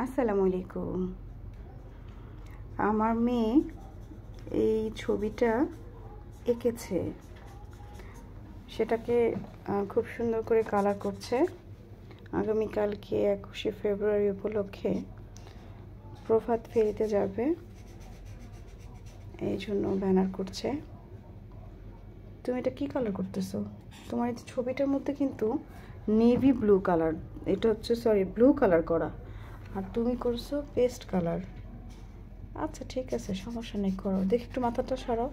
আসসালামু আলাইকুম। আমার মেয়ে এই ছবিটা এঁকেছে, সেটাকে খুব সুন্দর করে কালার করছে। আগামীকালকে 21শে ফেব্রুয়ারি উপলক্ষে প্রভাত ফেরিতে যাবে, এই জন্য ব্যানার করছে। তুমি এটা কি কালার করতেছো? তোমার এই ছবিটার মধ্যে কিন্তু নেভি ব্লু কালার, এটা হচ্ছে ব্লু কালার করা, আর তুমি করছো পেস্ট কালার। আচ্ছা ঠিক আছে, সমস্যা নেই, করো। দেখি একটু মাথাটা সরাও।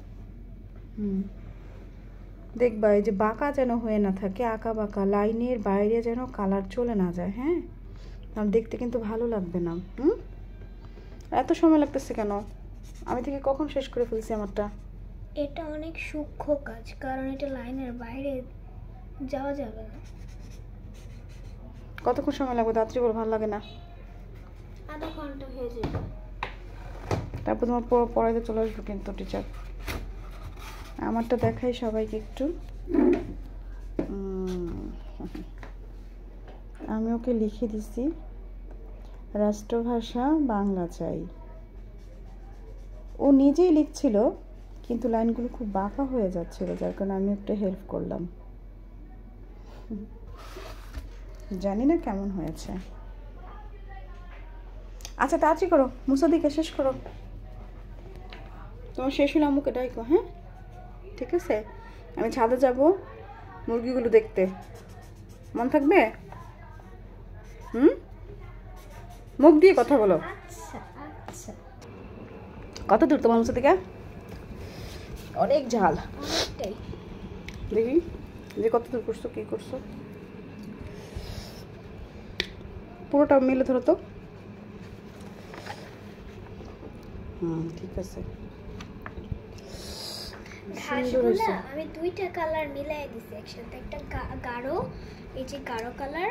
দেখবা এই যে বাঁকা যেন হয়ে না থাকে, আঁকা বাঁকা লাইনের বাইরে যেন কালার চলে না যায়। হ্যাঁ, আর দেখতে কিন্তু ভালো লাগবে না। এত সময় লাগতেছে কেন? আমি থেকে কখন শেষ করে ফেলছি আমারটা। এটা অনেক সূক্ষ্ম কাজ, কারণ এটা লাইনের বাইরে যাওয়া যাবে না। কতক্ষণ সময় লাগবে? রাত্রি বলে ভালো লাগে না? আধা ঘন্টা হয়ে যাবে। তারপর তোমার পড়াইতে চলে আসবো কিন্তু টিচার। আমারটা দেখাই সবাইকে একটু। আমি ওকে লিখে দিছি রাষ্ট্রভাষা বাংলা চাই। ও নিজেই লিখছিল, কিন্তু লাইনগুলো খুব বাঁকা হয়ে যাচ্ছিল, যার কারণে আমি একটু হেল্প করলাম। জানি না কেমন হয়েছে। আচ্ছা তাড়াতাড়ি করো, মুসাদিকে শেষ করো। তোমার শেষ হলে আম্মুকে ডাইকো। হ্যাঁ ঠিক আছে, আমি ছাদে যাব মুরগিগুলো দেখতে। মন থাকবে? মুখ দিয়ে কথা বলো। আচ্ছা আচ্ছা। কত দূর তোমার মুসা থেকে? অনেক ঝাল। অনেকটাই। দেখি যে কত দূর করছো, কি করছো। পুরোটা মেলে ধরো তো। ঠিক আছে। ঘাসগুলো আমি দুইটা কালার মিলাই দিছি একসাথে, একটা গাঢ়, এই যে গাঢ় কালার,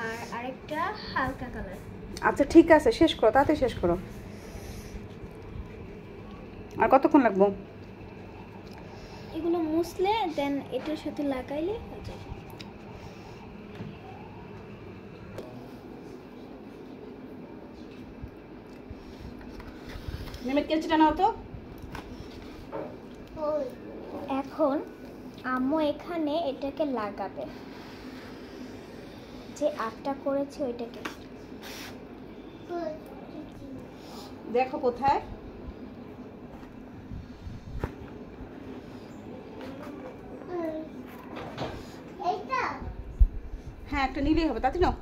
আর আরেকটা হালকা কালার। আচ্ছা ঠিক আছে, শেষ করো, তাড়াতাড়ি শেষ করো। আর কতক্ষণ লাগবো? এগুলো মুছলে দেন এটার সাথে লাগাইলে হয়ে যায়। নিমের কেচিটা নাও তো। এখন আম্মু এখানে এটাকে লাগাবে, যে আটটা করেছে ওইটাকে। দেখো কোথায়। হ্যাঁ একটা নিলেই হবে, তাতে নাও।